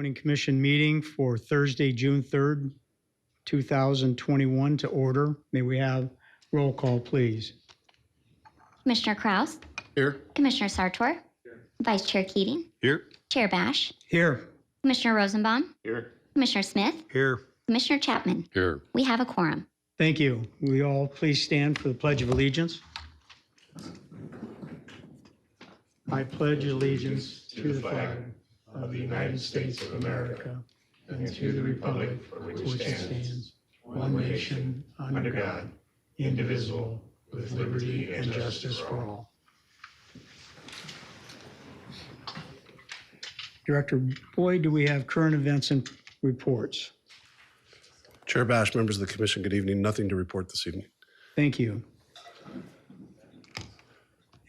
Zoning Commission meeting for Thursday, June 3rd, 2021 to order. May we have roll call, please? Commissioner Kraus. Here. Commissioner Sartor. Here. Vice Chair Keating. Here. Chair Bash. Here. Commissioner Rosenbaum. Here. Commissioner Smith. Here. Commissioner Chapman. Here. We have a quorum. Thank you. Will you all please stand for the Pledge of Allegiance? I pledge allegiance to the flag of the United States of America and to the republic for which it stands, one nation, under God, indivisible, with liberty and justice for all. Director Boyd, do we have current events and reports? Chair Bash, members of the commission, good evening. Nothing to report this evening. Thank you.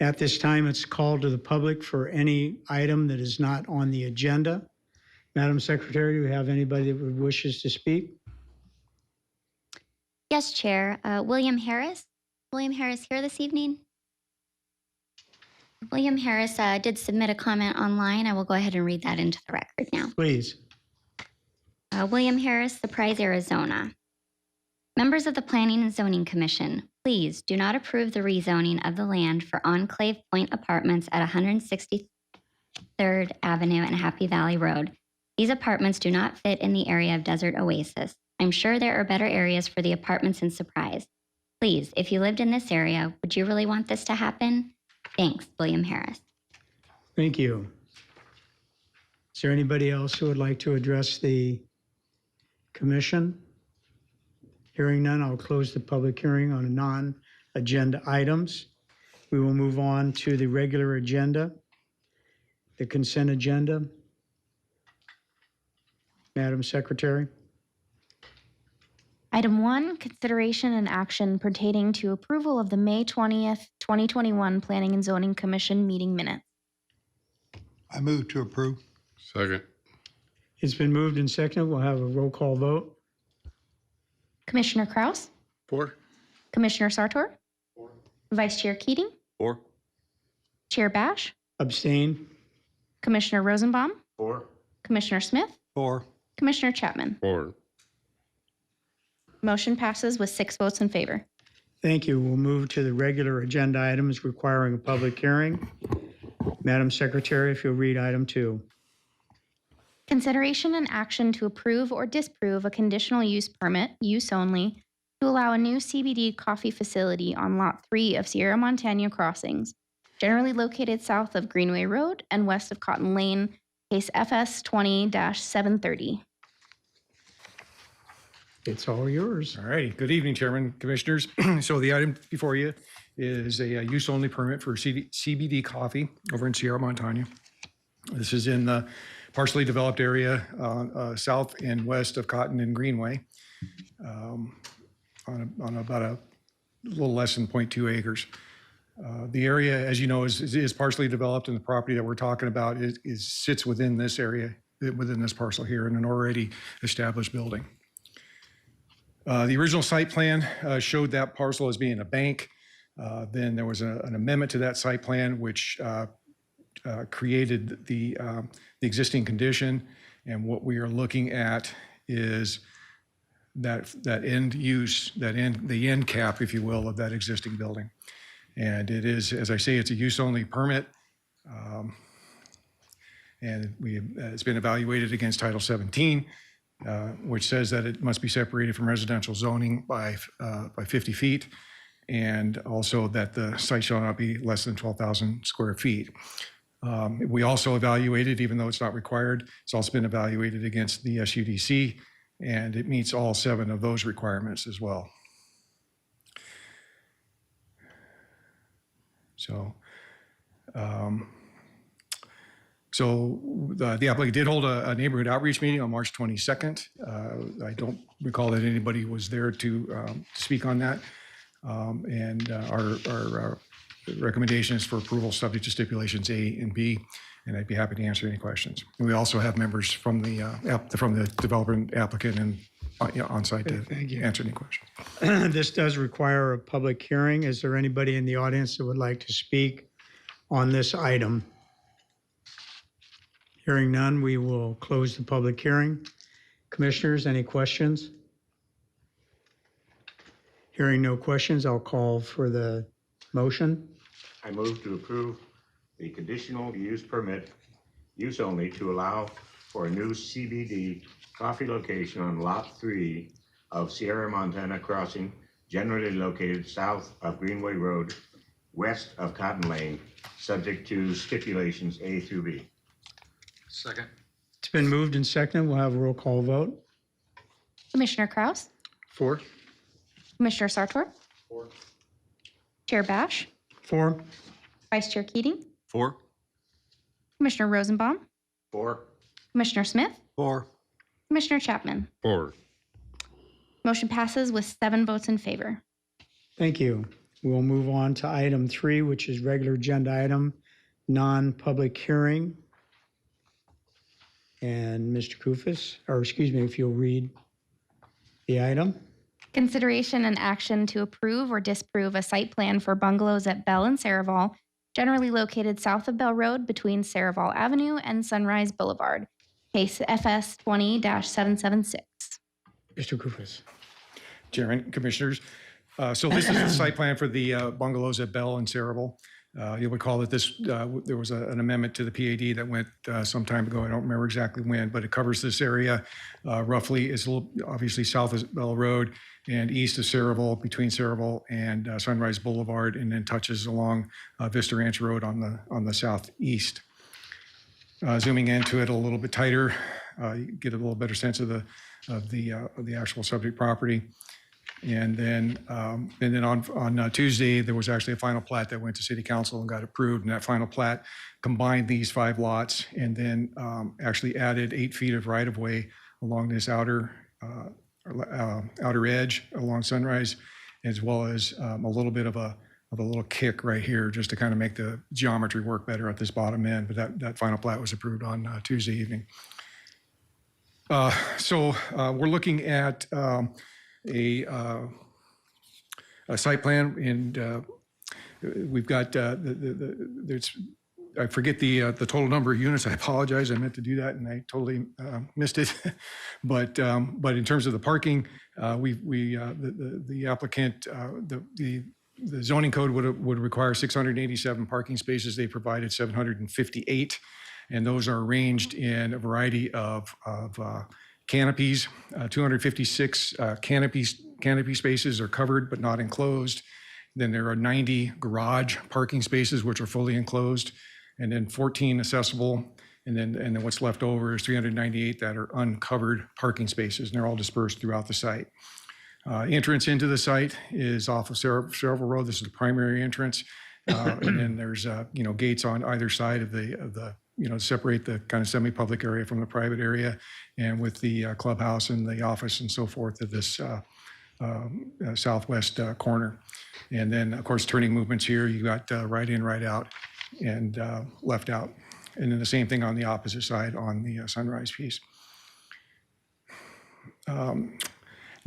At this time, it's called to the public for any item that is not on the agenda. Madam Secretary, do we have anybody that wishes to speak? Yes, Chair. William Harris. William Harris here this evening? William Harris did submit a comment online. I will go ahead and read that into the record now. Please. William Harris, Surprise, Arizona. Members of the Planning and Zoning Commission, please do not approve the rezoning of the land for Enclave Point Apartments at 163rd Avenue and Happy Valley Road. These apartments do not fit in the area of Desert Oasis. I'm sure there are better areas for the apartments in Surprise. Please, if you lived in this area, would you really want this to happen? Thanks, William Harris. Thank you. Is there anybody else who would like to address the commission? Hearing none, I'll close the public hearing on non-agenda items. We will move on to the regular agenda, the consent agenda. Madam Secretary. Item 1, consideration and action pertaining to approval of the May 20th, 2021 Planning and Zoning Commission meeting minutes. I move to approve. Second. It's been moved and seconded. We'll have a roll call vote. Commissioner Kraus. 4. Commissioner Sartor. 4. Vice Chair Keating. 4. Chair Bash. Abstain. Commissioner Rosenbaum. 4. Commissioner Smith. 4. Commissioner Chapman. 4. Motion passes with 6 votes in favor. Thank you. We'll move to the regular agenda items requiring a public hearing. Madam Secretary, if you'll read item 2. Consideration and action to approve or disapprove a conditional use permit, use only, to allow a new CBD coffee facility on Lot 3 of Sierra Montana Crossings, generally located south of Greenway Road and west of Cotton Lane, case FS 20-730. It's all yours. All right. Good evening, Chairman, Commissioners. So the item before you is a use-only permit for CBD coffee over in Sierra Montana. This is in the partially developed area south and west of Cotton and Greenway on about a little less than 0.2 acres. The area, as you know, is partially developed, and the property that we're talking about sits within this area, within this parcel here, in an already established building. The original site plan showed that parcel as being a bank. Then there was an amendment to that site plan, which created the existing condition. And what we are looking at is that end use, the end cap, if you will, of that existing building. And it is, as I say, it's a use-only permit. And it's been evaluated against Title 17. Which says that it must be separated from residential zoning by 50 feet, and also that the site shall not be less than 12,000 square feet. We also evaluated, even though it's not required, it's also been evaluated against the SUDC, and it meets all 7 of those requirements as well. So the applicant did hold a neighborhood outreach meeting on March 22nd. I don't recall that anybody was there to speak on that. And our recommendation is for approval subject to stipulations A and B, and I'd be happy to answer any questions. And we also have members from the developer and applicant and on site to answer any questions. This does require a public hearing. Is there anybody in the audience that would like to speak on this item? Hearing none, we will close the public hearing. Commissioners, any questions? Hearing no questions, I'll call for the motion. I move to approve the conditional use permit, use only, to allow for a new CBD coffee location on Lot 3 of Sierra Montana Crossing, generally located south of Greenway Road, west of Cotton Lane, subject to stipulations A through B. Second. It's been moved and seconded. We'll have a roll call vote. Commissioner Kraus, 4. Commissioner Sartor, Chair Bash, 4. Vice Chair Keating, 4. Commissioner Rosenbaum, 4. Commissioner Smith, 4. Commissioner Chapman. 4. Motion passes with 7 votes in favor. Thank you. We'll move on to item 3, which is regular agenda item, non-public hearing. And Mr. Kufis, or excuse me, if you'll read the item. Consideration and action to approve or disapprove a site plan for bungalows at Bell and Saraval, generally located south of Bell Road between Saraval Avenue and Sunrise Boulevard. Case FS 20-776. Mr. Kufis. Chairman, Commissioners. So this is the site plan for the bungalows at Bell and Saraval. You'll recall that there was an amendment to the PAD that went some time ago. I don't remember exactly when, but it covers this area roughly. It's obviously south of Bell Road and east of Saraval, between Saraval and Sunrise Boulevard, and then touches along Vista Ranch Road on the southeast. Zooming into it a little bit tighter, you get a little better sense of the actual subject property. And then on Tuesday, there was actually a final plat that went to City Council and got approved. And that final plat combined these 5 lots and then actually added 8 feet of right-of-way along this outer edge along Sunrise, as well as a little bit of a little kick right here, just to kind of make the geometry work better at this bottom end. But that final plat was approved on Tuesday evening. So we're looking at a site plan, and we've got there's, I forget the total number of units. I apologize. I meant to do that, and I totally missed it. But in terms of the parking, the applicant, the zoning code would require 687 parking spaces. They provided 758, and those are arranged in a variety of canopies. 256 canopy spaces are covered but not enclosed. Then there are 90 garage parking spaces which are fully enclosed, and then 14 accessible. And then what's left over is 398 that are uncovered parking spaces, and they're all dispersed throughout the site. Entrance into the site is off of Saraval Road. This is the primary entrance, and then there's gates on either side of the separate the kind of semi-public area from the private area, and with the clubhouse and the office and so forth of this southwest corner. And then, of course, turning movements here, you got right in, right out, and left out. And then the same thing on the opposite side on the Sunrise piece.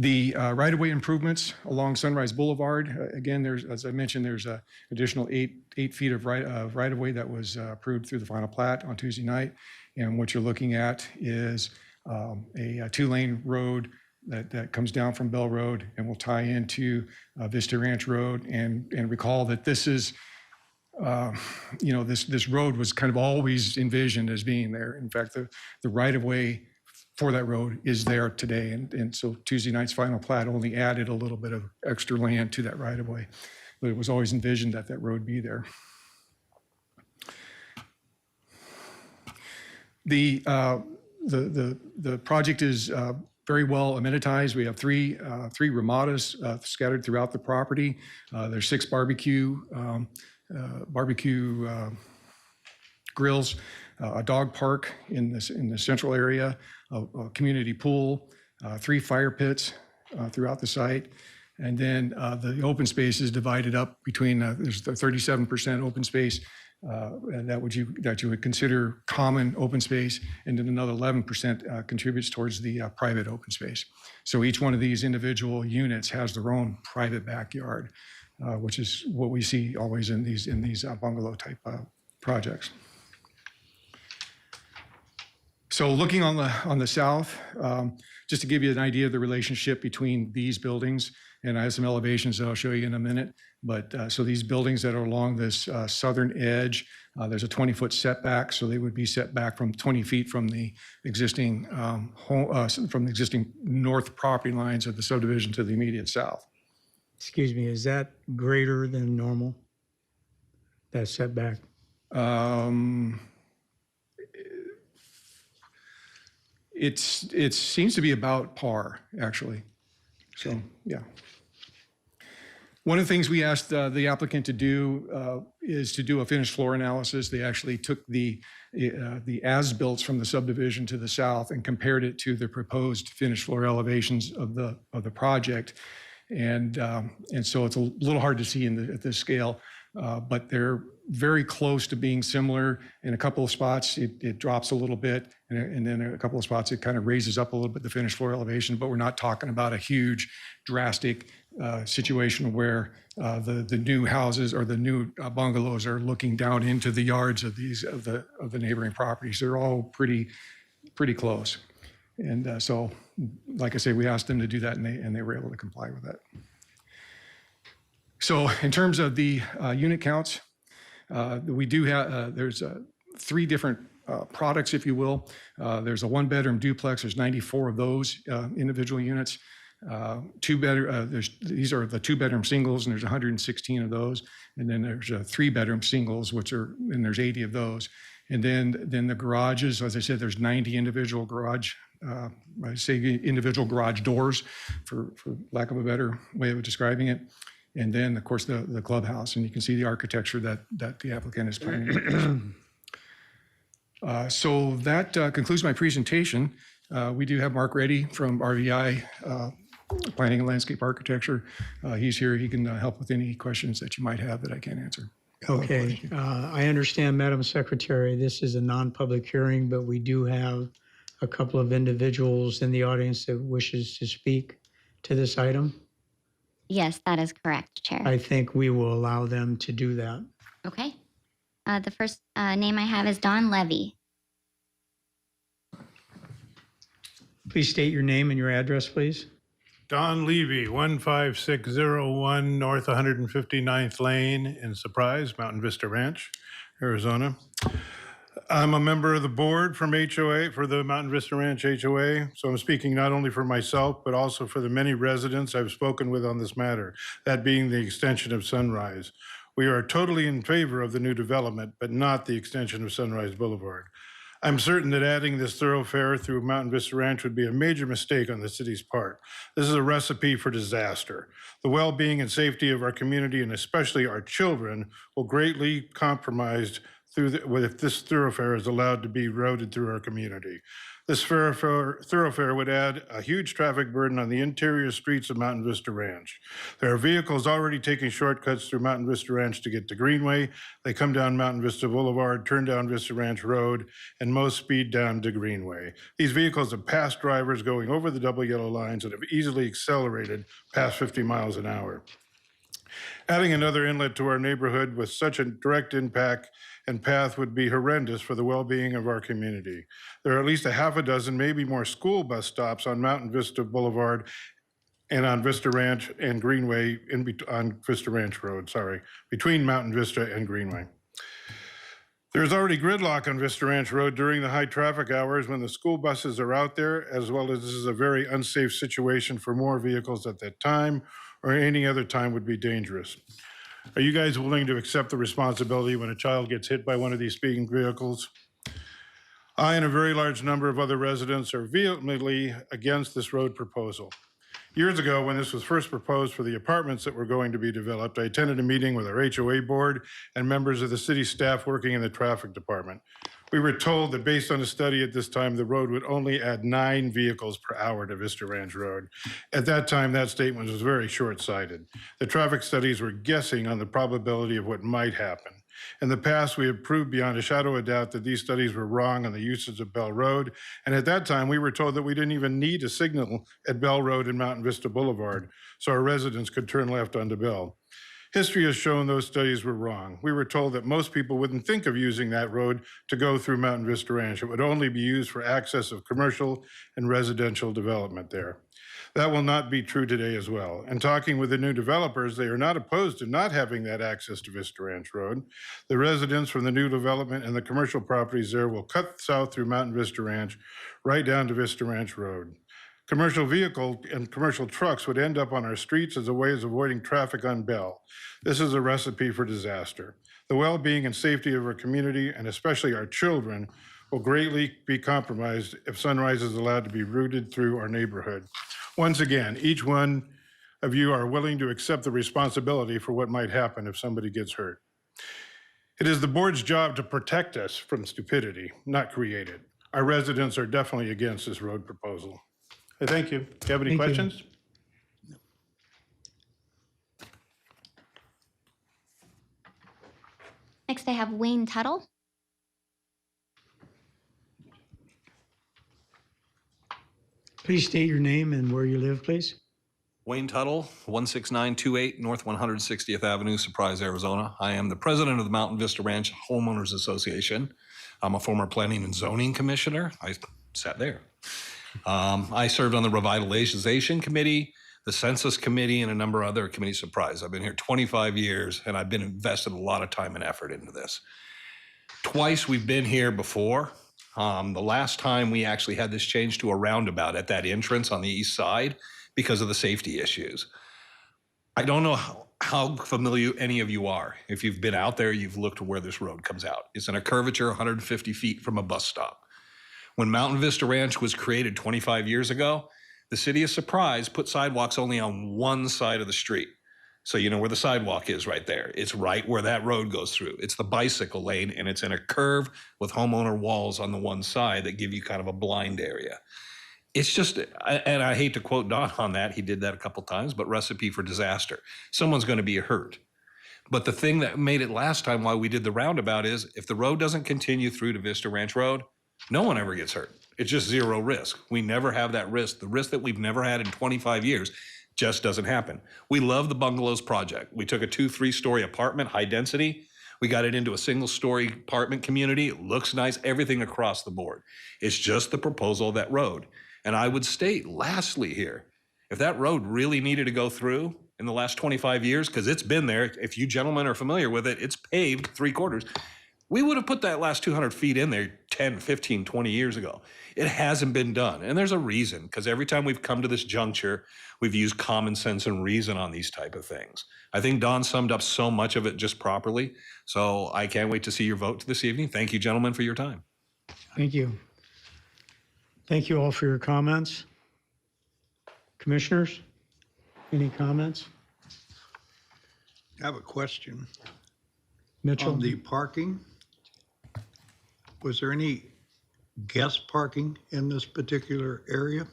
The right-of-way improvements along Sunrise Boulevard, again, as I mentioned, there's an additional 8 feet of right-of-way that was approved through the final plat on Tuesday night. And what you're looking at is a 2-lane road that comes down from Bell Road and will tie into Vista Ranch Road. And recall that this is, this road was kind of always envisioned as being there. In fact, the right-of-way for that road is there today. And so Tuesday night's final plat only added a little bit of extra land to that right of way, but it was always envisioned that road be there. The project is very well amenitized. We have three ramadas scattered throughout the property. There's 6 barbecue grills, a dog park in the central area, a community pool, 3 fire pits throughout the site, and then the open space is divided up between there's the 37% open space and that you would consider common open space, and then another 11% contributes towards the private open space. So each one of these individual units has their own private backyard, which is what we see always in these bungalow type projects. So looking on the south, just to give you an idea of the relationship between these buildings, and I have some elevations that I'll show you in a minute. But so these buildings that are along this southern edge, there's a 20-foot setback, so they would be set back from 20 feet from the existing from the existing north property lines of the subdivision to the immediate south. Excuse me, is that greater than normal? That setback? It seems to be about par, actually. So, yeah. One of the things we asked the applicant to do is to do a finished floor analysis. They actually took the as-built from the subdivision to the south and compared it to the proposed finished floor elevations of the project. And so it's a little hard to see at this scale, but they're very close to being similar. In a couple of spots, it drops a little bit, and then a couple of spots, it kind of raises up a little bit, the finished floor elevation, but we're not talking about a huge, drastic situation where the new houses or the new bungalows are looking down into the yards of the neighboring properties. They're all pretty close. And so, like I say, we asked them to do that, and they were able to comply with that. So in terms of the unit counts, we do have, there's 3 different products, if you will. There's a 1-bedroom duplex. There's 94 of those individual units. These are the 2-bedroom singles, and there's 116 of those. And then there's 3-bedroom singles, and there's 80 of those. And then the garages, as I said, there's 90 individual garage, I say individual garage doors, for lack of a better way of describing it. And then, of course, the clubhouse, and you can see the architecture that the applicant is planning. So that concludes my presentation. We do have Mark Reddy from RVI Planning and Landscape Architecture. He's here. He can help with any questions that you might have that I can't answer. Okay, I understand, Madam Secretary, this is a non-public hearing, but we do have a couple of individuals in the audience that wishes to speak to this item. Yes, that is correct, Chair. I think we will allow them to do that. Okay. The first name I have is Don Levy. Please state your name and your address, please. Don Levy, 15601 North 159th Lane in Surprise, Mountain Vista Ranch, Arizona. I'm a member of the board from HOA, for the Mountain Vista Ranch HOA, so I'm speaking not only for myself, but also for the many residents I've spoken with on this matter, that being the extension of Sunrise. We are totally in favor of the new development, but not the extension of Sunrise Boulevard. I'm certain that adding this thoroughfare through Mountain Vista Ranch would be a major mistake on the city's part. This is a recipe for disaster. The well-being and safety of our community, and especially our children, will greatly compromised if this thoroughfare is allowed to be routed through our community. This thoroughfare would add a huge traffic burden on the interior streets of Mountain Vista Ranch. There are vehicles already taking shortcuts through Mountain Vista Ranch to get to Greenway. They come down Mountain Vista Boulevard, turn down Vista Ranch Road, and most speed down to Greenway. These vehicles have passed drivers going over the double yellow lines and have easily accelerated past 50 miles an hour. Adding another inlet to our neighborhood with such a direct impact and path would be horrendous for the well-being of our community. There are at least a half a dozen, maybe more, school bus stops on Mountain Vista Boulevard and on Vista Ranch and Greenway, on Vista Ranch Road, between Mountain Vista and Greenway. There's already gridlock on Vista Ranch Road during the high traffic hours when the school buses are out there, as well as this is a very unsafe situation for more vehicles at that time, or any other time would be dangerous. Are you guys willing to accept the responsibility when a child gets hit by one of these speeding vehicles? I and a very large number of other residents are vehemently against this road proposal. Years ago, when this was first proposed for the apartments that were going to be developed, I attended a meeting with our HOA board and members of the city staff working in the traffic department. We were told that based on a study at this time, the road would only add 9 vehicles per hour to Vista Ranch Road. At that time, that statement was very short-sighted. The traffic studies were guessing on the probability of what might happen. In the past, we have proved beyond a shadow of doubt that these studies were wrong on the usage of Bell Road. And at that time, we were told that we didn't even need a signal at Bell Road and Mountain Vista Boulevard, so our residents could turn left onto Bell. History has shown those studies were wrong. We were told that most people wouldn't think of using that road to go through Mountain Vista Ranch. It would only be used for access of commercial and residential development there. That will not be true today as well. And talking with the new developers, they are not opposed to not having that access to Vista Ranch Road. The residents from the new development and the commercial properties there will cut south through Mountain Vista Ranch, right down to Vista Ranch Road. Commercial vehicle and commercial trucks would end up on our streets as a way of avoiding traffic on Bell. This is a recipe for disaster. The well-being and safety of our community, and especially our children, will greatly be compromised if Sunrise is allowed to be routed through our neighborhood. Once again, each one of you are willing to accept the responsibility for what might happen if somebody gets hurt. It is the board's job to protect us from stupidity, not create it. Our residents are definitely against this road proposal. Thank you. Do you have any Thank you. questions? Next, I have Wayne Tuttle. Please state your name and where you live, please. Wayne Tuttle, 16928 North 160th Avenue, Surprise, Arizona. I am the president of the Mountain Vista Ranch Homeowners Association. I'm a former planning and zoning commissioner. I sat there. I served on the revitalization committee, the census committee, and a number of other committees. Surprise, I've been here 25 years and I've been invested a lot of time and effort into this. Twice we've been here before. The last time we actually had this change to a roundabout at that entrance on the east side because of the safety issues. I don't know how familiar any of you are. If you've been out there, you've looked where this road comes out. It's in a curvature 150 feet from a bus stop. When Mountain Vista Ranch was created 25 years ago, the city of Surprise put sidewalks only on one side of the street. So you know where the sidewalk is right there. It's right where that road goes through. It's the bicycle lane, and it's in a curve with homeowner walls on the one side that give you kind of a blind area. It's just, and I hate to quote Don on that, he did that a couple times, but recipe for disaster. Someone's going to be hurt. But the thing that made it last time why we did the roundabout is if the road doesn't continue through to Vista Ranch Road, no one ever gets hurt. It's just zero risk. We never have that risk. The risk that we've never had in 25 years just doesn't happen. We love the Bungalows project. We took a 2-3-story apartment, high density. We got it into a single-story apartment community. It looks nice, everything across the board. It's just the proposal of that road. And I would state, lastly here, if that road really needed to go through in the last 25 years, because it's been there, if you gentlemen are familiar with it, it's paved 3/4. We would have put that last 200 feet in there 10, 15, 20 years ago. It hasn't been done. And there's a reason, because every time we've come to this juncture, we've used common sense and reason on these type of things. I think Don summed up so much of it just properly. So I can't wait to see your vote this evening. Thank you, gentlemen, for your time. Thank you. Thank you all for your comments. Commissioners, any comments? I have a question. Mitchell? On the parking, was there any guest parking in this particular area?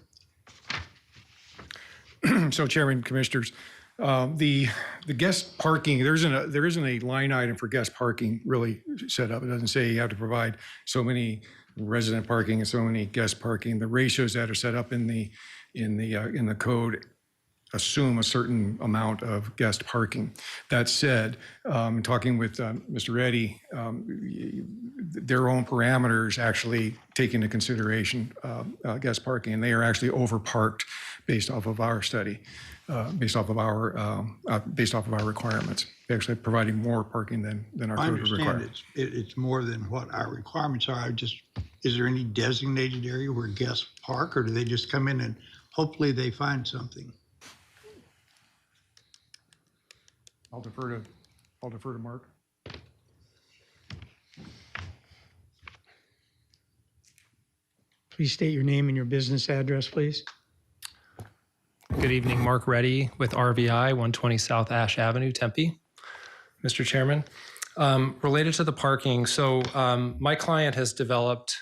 So Chairman, Commissioners, the guest parking, there isn't a line item for guest parking really set up. It doesn't say you have to provide so many resident parking and so many guest parking. The ratios that are set up in the code assume a certain amount of guest parking. That said, talking with Mr. Reddy, their own parameters actually take into consideration guest parking, and they are actually overparked based off of our study, based off of our requirements. They're actually providing more parking than our I code would require. understand it's more than what our requirements are. Is there any designated area where guests park, or do they just come in and hopefully they find something? I'll defer to Mark. Please state your name and your business address, please. Good evening, Mark Reddy with RVI, 120 South Ash Avenue, Tempe. Mr. Chairman, related to the parking, so my client has developed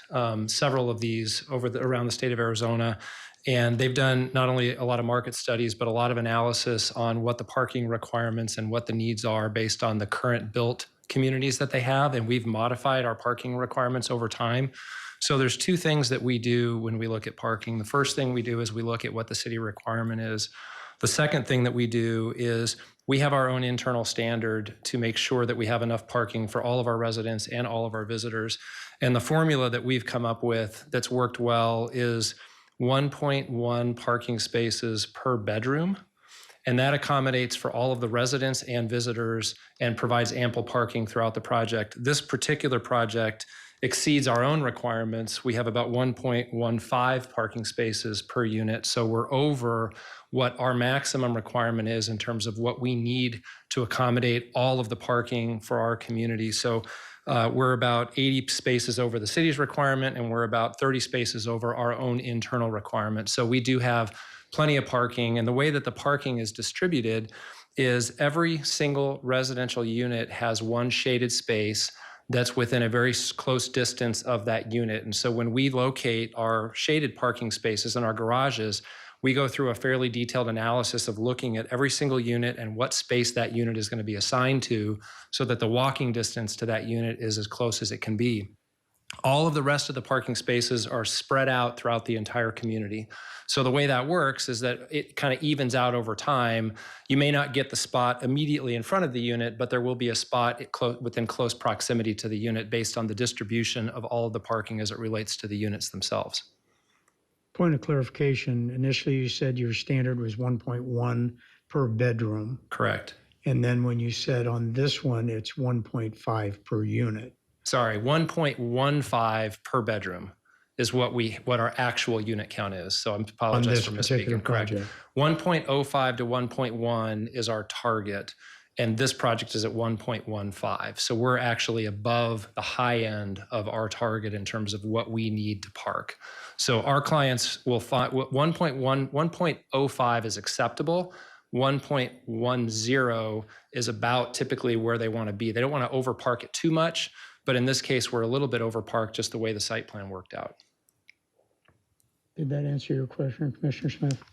several of these around the state of Arizona, and they've done not only a lot of market studies, but a lot of analysis on what the parking requirements and what the needs are based on the current built communities that they have, and we've modified our parking requirements over time. So there's two things that we do when we look at parking. The first thing we do is we look at what the city requirement is The second thing that we do is we have our own internal standard to make sure that we have enough parking for all of our residents and all of our visitors. And the formula that we've come up with that's worked well is 1.1 parking spaces per bedroom. And that accommodates for all of the residents and visitors and provides ample parking throughout the project. This particular project exceeds our own requirements. We have about 1.15 parking spaces per unit. So we're over what our maximum requirement is in terms of what we need to accommodate all of the parking for our community. So we're about 80 spaces over the city's requirement, and we're about 30 spaces over our own internal requirement. So we do have plenty of parking. And the way that the parking is distributed is every single residential unit has one shaded space that's within a very close distance of that unit. And so when we locate our shaded parking spaces in our garages, we go through a fairly detailed analysis of looking at every single unit and what space that unit is going to be assigned to so that the walking distance to that unit is as close as it can be. All of the rest of the parking spaces are spread out throughout the entire community. So the way that works is that it kind of evens out over time. You may not get the spot immediately in front of the unit, but there will be a spot within close proximity to the unit based on the distribution of all of the parking as it relates to the units themselves. Point of clarification, initially you said your standard was 1.1 per bedroom. Correct. And then when you said on this one, it's 1.5 per unit. Sorry, 1.15 per bedroom is what our actual unit count is. So I apologize for misspeaking. Correct. 1.05 to 1.1 is our target, and this project is at 1.15. So we're actually above the high end of our target in terms of what we need to park. So our clients will find 1.05 is acceptable. 1.10 is about typically where they want to be. They don't want to overpark it too much, but in this case, we're a little bit overparked just the way the site plan worked out. Did that answer your question, Commissioner Smith?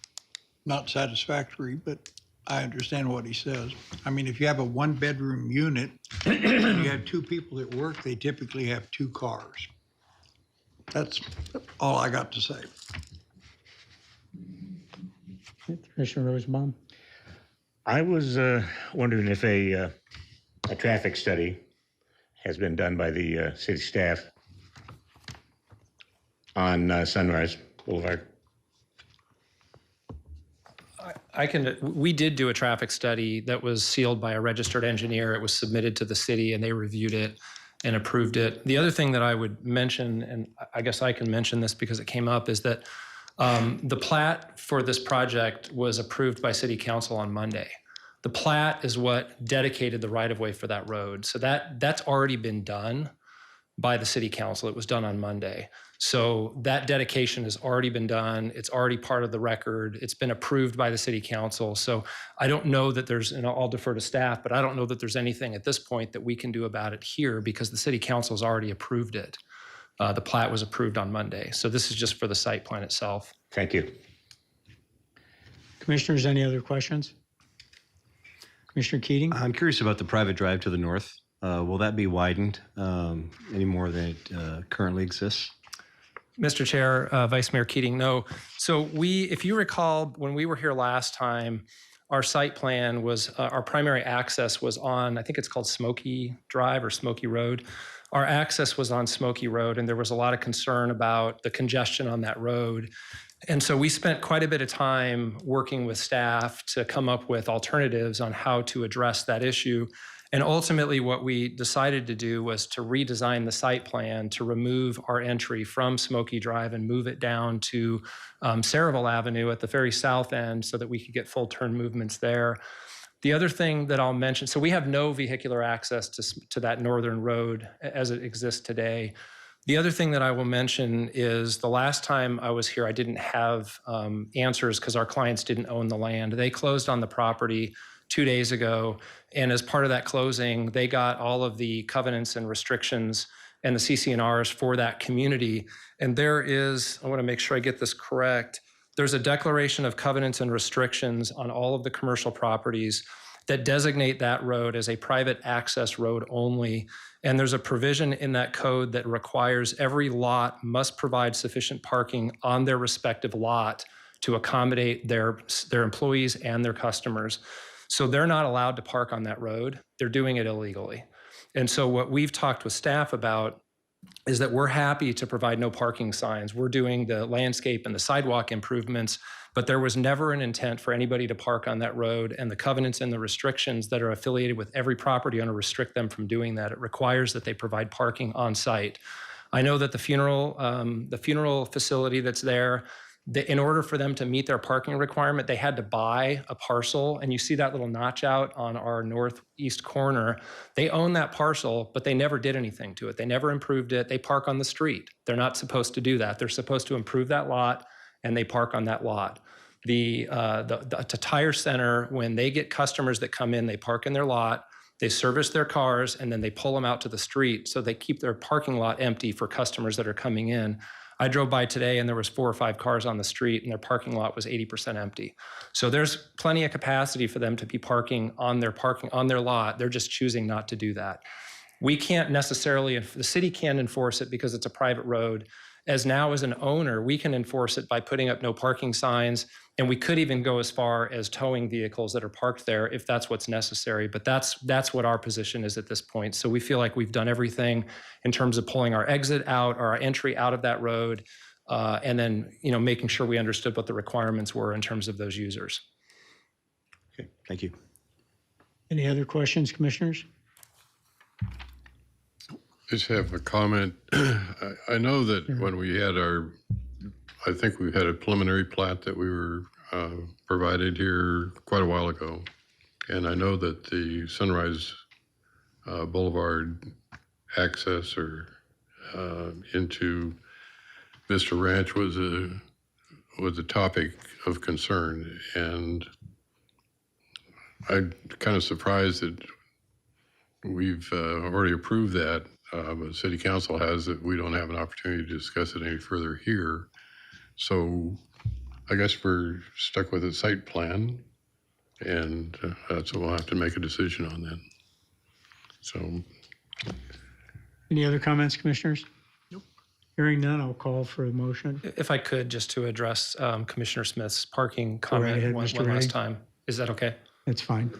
Not satisfactory, but I understand what he says. I mean, if you have a one-bedroom unit, and you have two people that work, they typically have two cars. That's all I got to say. Commissioner Rosenbaum? I was wondering if a traffic study has been done by the city staff on Sunrise Boulevard. We did do a traffic study that was sealed by a registered engineer. It was submitted to the city and they reviewed it and approved it. The other thing that I would mention, and I guess I can mention this because it came up, is that the plat for this project was approved by City Council on Monday. The plat is what dedicated the right-of-way for that road. So that's already been done by the City Council. It was done on Monday. So that dedication has already been done. It's already part of the record. It's been approved by the City Council. So I don't know that there's, and I'll defer to staff, but I don't know that there's anything at this point that we can do about it here because the City Council has already approved it. The plat was approved on Monday. So this is just for the site plan itself. Thank you. Commissioners, any other questions? Commissioner Keating? I'm curious about the private drive to the north. Will that be widened any more than it currently exists? Mr. Chair, Vice Mayor Keating, no. So if you recall, when we were here last time, our site plan was, our primary access was on, I think it's called Smoky Drive or Smoky Road. Our access was on Smoky Road, and there was a lot of concern about the congestion on that road. And so we spent quite a bit of time working with staff to come up with alternatives on how to address that issue. And ultimately, what we decided to do was to redesign the site plan to remove our entry from Smoky Drive and move it down to Saraville Avenue at the very south end so that we could get full turn movements there. The other thing that I'll mention, so we have no vehicular access to that northern road as it exists today. The other thing that I will mention is the last time I was here, I didn't have answers because our clients didn't own the land. They closed on the property 2 days ago. And as part of that closing, they got all of the covenants and restrictions and the CC&Rs for that community. And there is, I want to make sure I get this correct, there's a declaration of covenants and restrictions on all of the commercial properties that designate that road as a private access road only. And there's a provision in that code that requires every lot must provide sufficient parking on their respective lot to accommodate their employees and their customers. So they're not allowed to park on that road. They're doing it illegally. And so what we've talked with staff about is that we're happy to provide no parking signs. We're doing the landscape and the sidewalk improvements, but there was never an intent for anybody to park on that road, and the covenants and the restrictions that are affiliated with every property owner restrict them from doing that. It requires that they provide parking on site. I know that the funeral facility that's there, in order for them to meet their parking requirement, they had to buy a parcel. And you see that little notch out on our northeast corner. They own that parcel, but they never did anything to it. They never improved it. They park on the street. They're not supposed to do that. They're supposed to improve that lot, and they park on that lot. The tire center, when they get customers that come in, they park in their lot, they service their cars, and then they pull them out to the street. So they keep their parking lot empty for customers that are coming in. I drove by today and there was 4 or 5 cars on the street and their parking lot was 80% empty. So there's plenty of capacity for them to be parking on their lot. They're just choosing not to do that. We can't necessarily, the city can enforce it because it's a private road. As an owner, we can enforce it by putting up no parking signs, and we could even go as far as towing vehicles that are parked there if that's what's necessary. But that's what our position is at this point. So we feel like we've done everything in terms of pulling our exit out or our entry out of that road, and then making sure we understood what the requirements were in terms of those users. Okay, thank you. Any other questions, commissioners? Just have a comment. I know that when we had I think we had a preliminary plat that we were provided here quite a while ago. And I know that the Sunrise Boulevard access or into Vista Ranch was a topic of concern. And I'm kind of surprised that we've already approved that. But City Council has it. We don't have an opportunity to discuss it any further here. So I guess we're stuck with a site plan, and that's what we'll have to make a decision on then. So. Any other comments, commissioners? Nope. Hearing none, I'll call for a motion. If I could, just to address Commissioner Smith's parking right comment ahead, one Mr. last Ray. time. Is that okay? That's fine.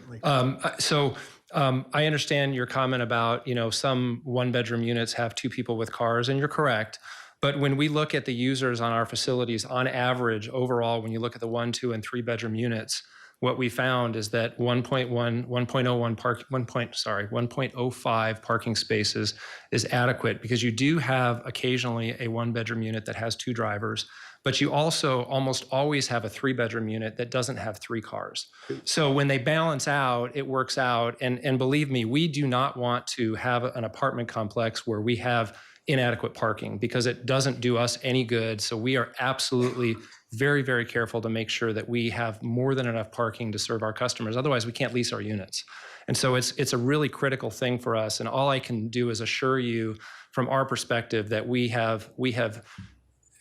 I understand your comment about, some one-bedroom units have 2 people with cars, and you're correct. But when we look at the users on our facilities, on average, overall, when you look at the 1, 2, and 3-bedroom units, what we found is that 1.05 parking spaces is adequate, because you do have occasionally a 1-bedroom unit that has 2 drivers. But you also almost always have a 3-bedroom unit that doesn't have 3 cars. So when they balance out, it works out. And believe me, we do not want to have an apartment complex where we have inadequate parking, because it doesn't do us any good. So we are absolutely very, very careful to make sure that we have more than enough parking to serve our customers. Otherwise, we can't lease our units. And so it's a really critical thing for us. And all I can do is assure you from our perspective that we have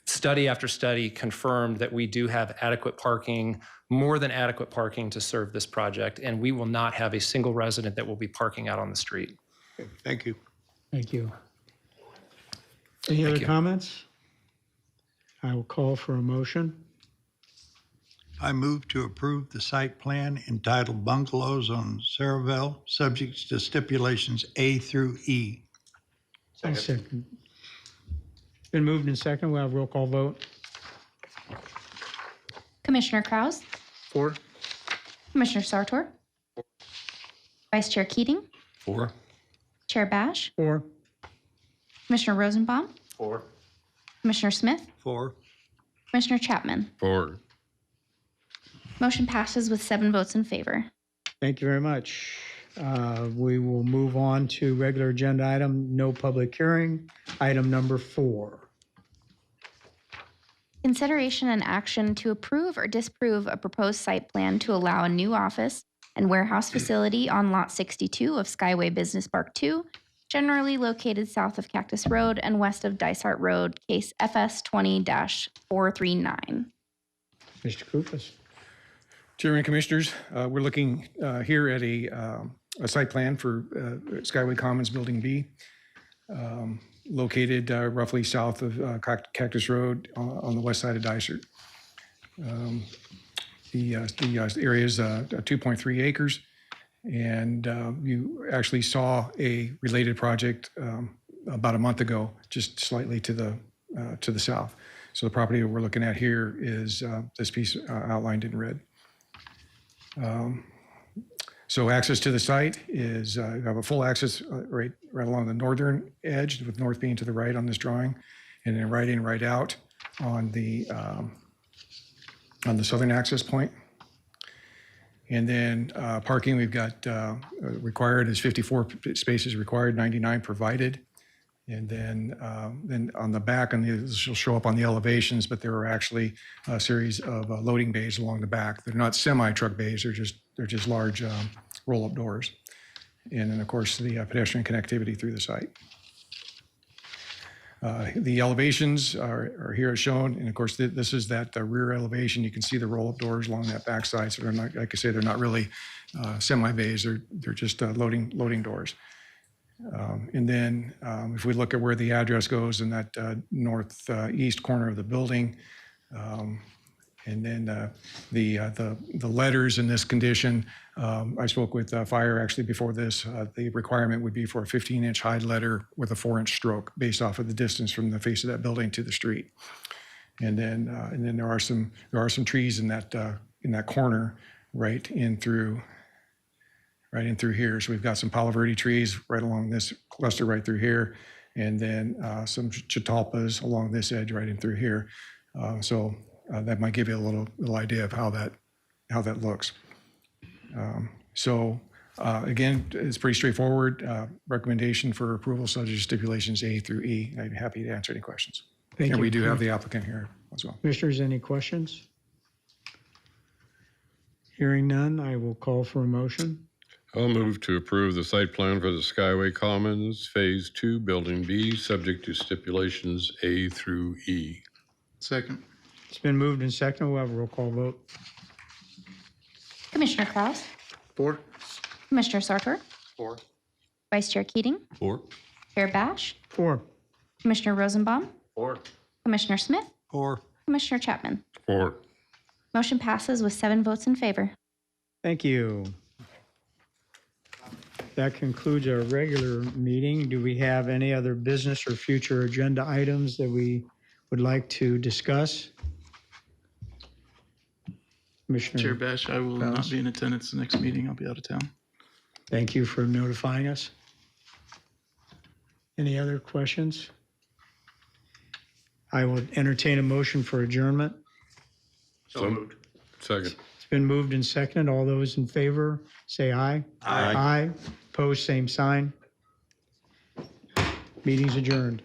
study after study confirmed that we do have adequate parking, more than adequate parking to serve this project, and we will not have a single resident that will be parking out on the street. Thank you. Thank you. Any other comments? I will call for a motion. I move to approve the site plan entitled Bungalows on Saraville, subject to stipulations A through E. Second. Been moved and second. We'll have roll call vote. Commissioner Krause, 4. Commissioner Sartor, Vice Chair Keating, 4. Chair Bash, 4. Commissioner Rosenbaum, 4. Commissioner Smith, 4. Commissioner Chapman. 4. Motion passes with 7 votes in favor. Thank you very much. We will move on to regular agenda item, no public hearing, item number 4. Consideration and action to approve or disapprove a proposed site plan to allow a new office and warehouse facility on Lot 62 of Skyway Business Park 2, generally located south of Cactus Road and west of Dysart Road, case FS 20-439. Mr. Koufax. Chairman and Commissioners, we're looking here at a site plan for Skyway Commons Building B, located roughly south of Cactus Road on the west side of Dysart. The area is 2.3 acres. And you actually saw a related project about a month ago, just slightly to the south. So the property we're looking at here is this piece outlined in red. So access to the site is, you have a full access right along the northern edge, with north being to the right on this drawing, and then right in, right out on the southern access point. And then parking, we've got required is 54 spaces required, 99 provided. And then on the back, this will show up on the elevations, but there are actually a series of loading bays along the back. They're not semi-truck bays, they're just large roll-up doors. And then, of course, the pedestrian connectivity through the site. The elevations are here as shown, and of course, this is that rear elevation. You can see the roll-up doors along that backside. So they're not, like I say, they're not really semi-bays. They're just loading doors. And then if we look at where the address goes in that northeast corner of the building, and then the letters in this condition, I spoke with fire actually before this. The requirement would be for a 15-inch high letter with a 4-inch stroke based off of the distance from the face of that building to the street. And then there are some trees in that corner right in through here. So we've got some Palo Verde trees right along this cluster right through here, and then some catalpas along this edge right in through here. So that might give you a little idea of how that looks. Again, it's pretty straightforward. Recommendation for approval subject to stipulations A through E. I'd be happy to answer any questions. Thank And you. we do have the applicant here as well. Commissioners, any questions? Hearing none, I will call for a motion. I'll move to approve the site plan for the Skyway Commons Phase 2, Building B, subject to stipulations A through E. Second. It's been moved and seconded. We'll have a roll call vote. Commissioner Kraus, 4. Commissioner Sartor, 4. Vice Chair Keating, 4. Chair Bash, 4. Commissioner Rosenbaum, 4. Commissioner Smith, 4. Commissioner Chapman. 4. Motion passes with 7 votes in favor. Thank you. That concludes our regular meeting. Do we have any other business or future agenda items that we would like to discuss? Commissioner. Chair Bash, I will Bass. not be in attendance the next meeting. I'll be out of town. Thank you for notifying us. Any other questions? I will entertain a motion for adjournment. So moved. Second. It's been moved and seconded. All those in favor, say aye. Aye. Aye. Opposed, same sign. Meeting's adjourned.